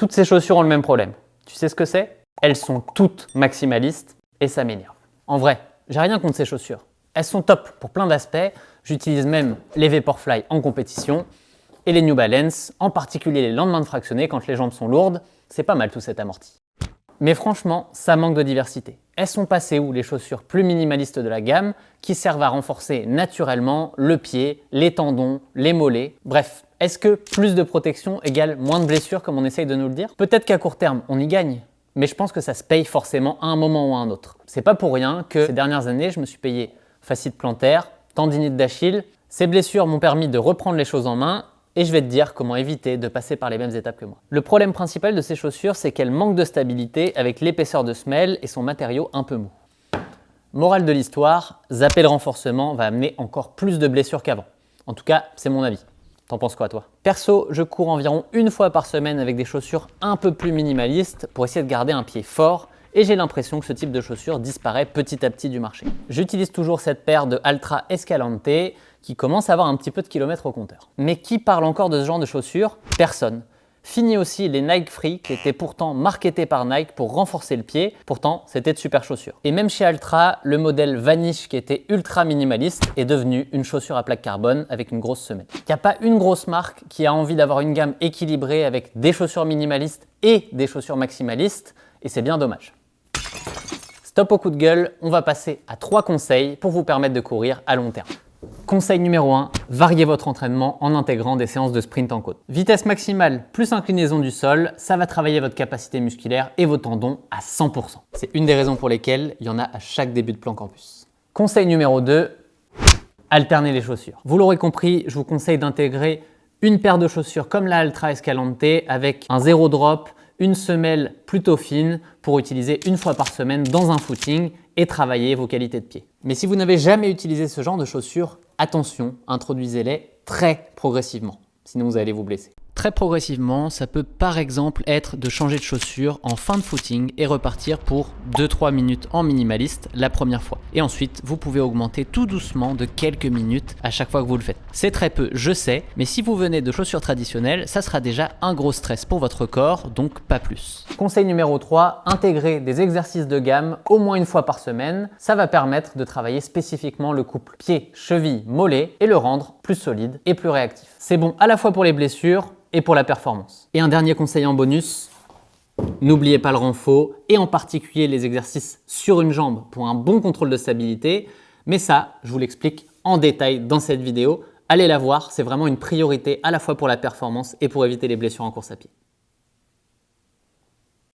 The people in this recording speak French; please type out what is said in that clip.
Toutes ces chaussures ont le même problème. Tu sais ce que c'est? Elles sont toutes maximalistes et ça m'énerve. En vrai, j'ai rien contre ces chaussures. Elles sont top pour plein d'aspects. J'utilise même les Vaporfly en compétition et les New Balance, en particulier les lendemains de fractionné quand les jambes sont lourdes. C'est pas mal tout cet amorti. Mais franchement, ça manque de diversité. Elles sont passées où les chaussures plus minimalistes de la gamme qui servent à renforcer naturellement le pied, les tendons, les mollets. Bref, est-ce que plus de protection égale moins de blessures comme on essaye de nous le dire? Peut-être qu'à court terme, on y gagne. Mais je pense que ça se paye forcément à un moment ou à un autre. C'est pas pour rien que ces dernières années, je me suis payé fasciite plantaire, tendinite d'Achille. Ces blessures m'ont permis de reprendre les choses en main et je vais te dire comment éviter de passer par les mêmes étapes que moi. Le problème principal de ces chaussures, c'est qu'elles manquent de stabilité avec l'épaisseur de semelle et son matériau un peu mou. Morale de l'histoire, zapper le renforcement va amener encore plus de blessures qu'avant. En tout cas, c'est mon avis. T'en penses quoi toi? Perso, je cours environ une fois par semaine avec des chaussures un peu plus minimalistes pour essayer de garder un pied fort et j'ai l'impression que ce type de chaussures disparaît petit à petit du marché. J'utilise toujours cette paire de Altra Escalante qui commence à avoir un petit peu de kilomètres au compteur. Mais qui parle encore de ce genre de chaussures? Personne. Fini aussi les Nike Free qui étaient pourtant marketés par Nike pour renforcer le pied, pourtant c'était de super chaussures. Et même chez Altra, le modèle Vanish qui était ultra minimaliste est devenu une chaussure à plaque carbone avec une grosse semelle. Il n'y a pas une grosse marque qui a envie d'avoir une gamme équilibrée avec des chaussures minimalistes et des chaussures maximalistes et c'est bien dommage. Stop au coup de gueule, on va passer à 3 conseils pour vous permettre de courir à long terme. Conseil numéro 1, variez votre entraînement en intégrant des séances de sprint en côte. Vitesse maximale plus inclinaison du sol, ça va travailler votre capacité musculaire et vos tendons à 100%. C'est une des raisons pour lesquelles il y en a à chaque début de plan campus. Conseil numéro 2, alternez les chaussures. Vous l'aurez compris, je vous conseille d'intégrer une paire de chaussures comme la Altra Escalante avec un zéro drop, une semelle plutôt fine pour utiliser une fois par semaine dans un footing et travailler vos qualités de pied. Mais si vous n'avez jamais utilisé ce genre de chaussures, attention, introduisez-les très progressivement, sinon vous allez vous blesser. Très progressivement, ça peut par exemple être de changer de chaussure en fin de footing et repartir pour 2-3 minutes en minimaliste la première fois. Et ensuite, vous pouvez augmenter tout doucement de quelques minutes à chaque fois que vous le faites. C'est très peu, je sais, mais si vous venez de chaussures traditionnelles, ça sera déjà un gros stress pour votre corps, donc pas plus. Conseil numéro 3, intégrer des exercices de gamme au moins une fois par semaine. Ça va permettre de travailler spécifiquement le couple pied, cheville, mollet et le rendre plus solide et plus réactif. C'est bon à la fois pour les blessures et pour la performance. Et un dernier conseil en bonus, n'oubliez pas le renfort et en particulier les exercices sur une jambe pour un bon contrôle de stabilité. Mais ça, je vous l'explique en détail dans cette vidéo. Allez la voir, c'est vraiment une priorité à la fois pour la performance et pour éviter les blessures en course à pied.